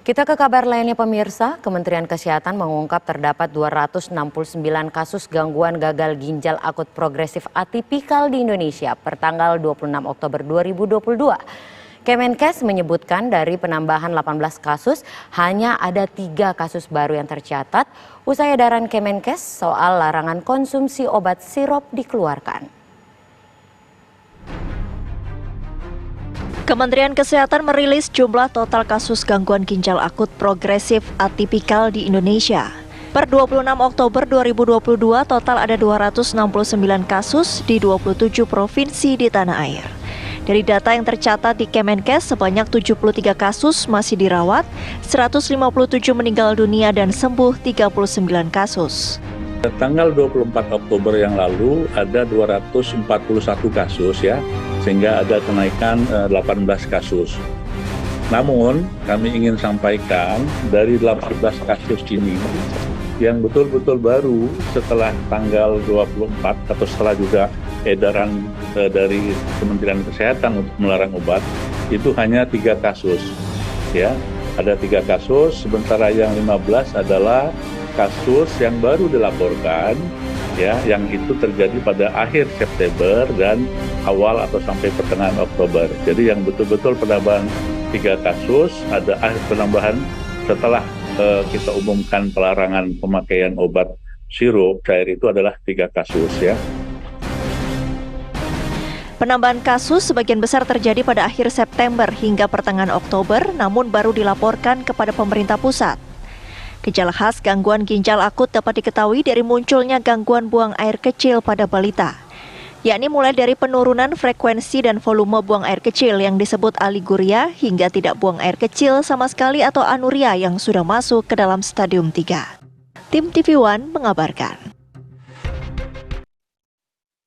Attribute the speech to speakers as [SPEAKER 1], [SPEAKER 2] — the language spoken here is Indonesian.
[SPEAKER 1] Kita ke kabar lainnya pemirsa, Kementerian Kesehatan mengungkap terdapat 269 kasus gangguan gagal ginjal akut progresif atipikal di Indonesia per tanggal 26 Oktober 2022. Kemenkes menyebutkan dari penambahan 18 kasus, hanya ada 3 kasus baru yang tercatat usai edaran Kemenkes soal larangan konsumsi obat sirup dikeluarkan.
[SPEAKER 2] Kementerian Kesehatan merilis jumlah total kasus gangguan ginjal akut progresif atipikal di Indonesia. Per 26 Oktober 2022 total ada 269 kasus di 27 provinsi di tanah air. Dari data yang tercatat di Kemenkes, sebanyak 73 kasus masih dirawat, 157 meninggal dunia dan sembuh 39 kasus.
[SPEAKER 3] Tanggal 24 Oktober yang lalu ada 241 kasus ya, sehingga ada kenaikan 18 kasus. Namun kami ingin sampaikan dari 18 kasus ini yang betul-betul baru setelah tanggal 24 atau setelah juga edaran dari Kementerian Kesehatan untuk melarang obat itu hanya 3 kasus ya, ada 3 kasus, sementara yang 15 adalah kasus yang baru dilaporkan ya, yang itu terjadi pada akhir September dan awal atau sampai pertengahan Oktober. Jadi yang betul-betul penambahan 3 kasus, ada penambahan setelah kita umumkan pelarangan pemakaian obat sirup cair itu adalah 3 kasus ya.
[SPEAKER 2] Penambahan kasus sebagian besar terjadi pada akhir September hingga pertengahan Oktober, namun baru dilaporkan kepada pemerintah pusat. Gejala khas gangguan ginjal akut dapat diketahui dari munculnya gangguan buang air kecil pada balita, yakni mulai dari penurunan frekuensi dan volume buang air kecil yang disebut aliguria hingga tidak buang air kecil sama sekali atau anuria yang sudah masuk ke dalam stadium 3. Tim TV One mengabarkan.